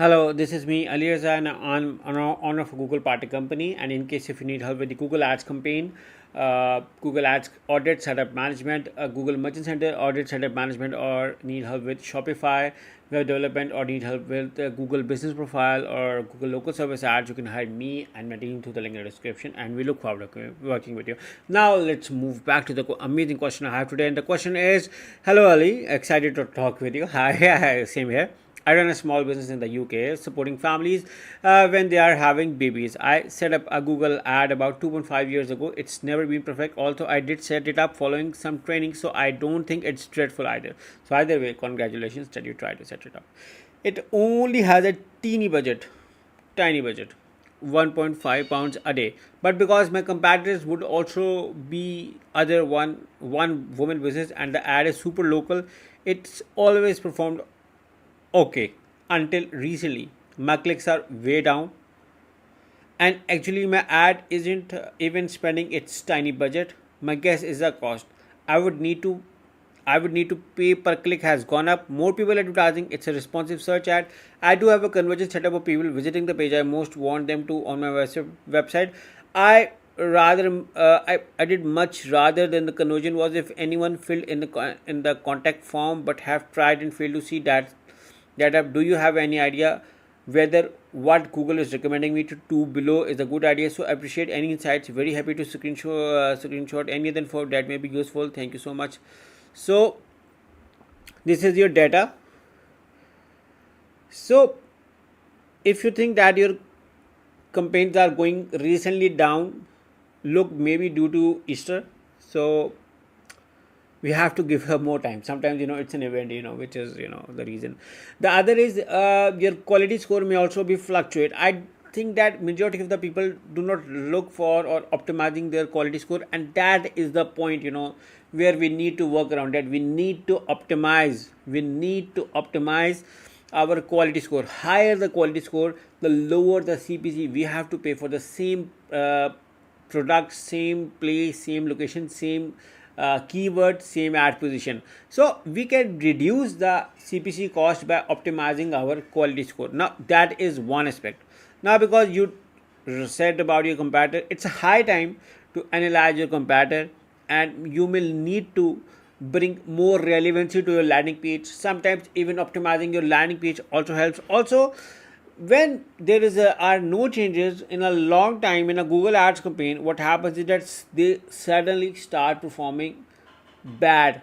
Hello, this is me, Ali Raza, and I'm an owner of a Google Party company. And in case if you need help with the Google Ads campaign, Google Ads audit setup management, Google Merchant Center audit setup management, or need help with Shopify web development, or need help with Google Business Profile or Google Local Service Ads, you can hire me and my team through the link in the description. And we look forward to working with you. Now let's move back to the amazing question I have today. And the question is, hello Ali, excited to talk with you. Hi, same here. I run a small business in the UK supporting families when they are having babies. I set up a Google ad about 2.5 years ago. It's never been perfect, although I did set it up following some training, so I don't think it's dreadful either. So, either way, congratulations that you tried to set it up. It only has a tiny budget. 1.5 pounds a day, but because my competitors would also be other one woman business and the ad is super local, it's always performed okay until recently. My clicks are way down, and actually my ad isn't even spending its tiny budget. My guess is the cost i would need to I would need to pay per click has gone up. More people advertising. It's a responsive search ad. I do have a conversion setup of people visiting the page I most want them to on my website. I did much rather than the conversion was if anyone filled in the contact form but have tried and failed to see that up. Do you have any idea whether what Google is recommending me to do below is a good idea? So I appreciate any insights. Very happy to screenshot any of them for that may be useful. Thank you so much. So this is your data. So if you think that your campaigns are going recently down, look, maybe due to Easter. So we have to give her more time. Sometimes it's an event, which is the reason. The other is your quality score may also be fluctuate. I think that majority of the people do not look for or optimizing their quality score, and that is the point where we need to work around that. We need to optimize our quality score. Higher the quality score, the lower the CPC we have to pay for the same product, same place, same location, same keyword, same ad position. So we can reduce the CPC cost by optimizing our quality score. Now that is one aspect. Now because you said about your competitor, it's a high time to analyze your competitor, and you will need to bring more relevancy to your landing page. Sometimes even optimizing your landing page also helps. Also, when there are no changes in a long time in a Google Ads campaign, what happens is that they suddenly start performing bad,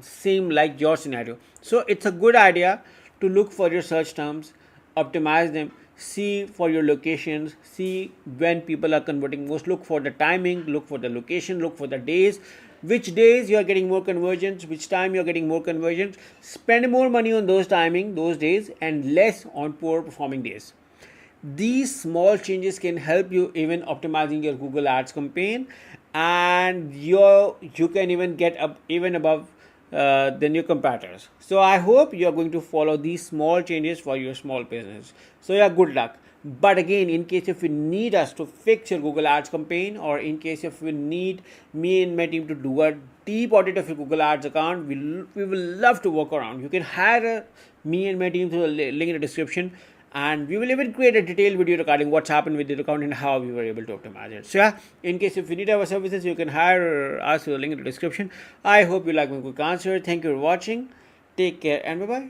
same like your scenario. So it's a good idea to look for your search terms, optimize them, see for your locations, see when people are converting most, look for the timing, look for the location, look for the days, which days you are getting more conversions, which time you are getting more conversions. Spend more money on those days, and less on poor performing days. These small changes can help you even optimizing your Google Ads campaign, and you can even get up even above than your competitors. So I hope you are going to follow these small changes for your small business. So yeah, good luck. But again, in case if you need us to fix your Google Ads campaign, or in case if you need me and my team to do a deep audit of your Google Ads account, we will love to work around. You can hire me and my team through the link in the description, and we will even create a detailed video regarding what's happened with the account and how we were able to optimize it. So yeah, in case if you need our services, you can hire us through the link in the description. I hope you like my quick answer. Thank you for watching. Take care and bye bye.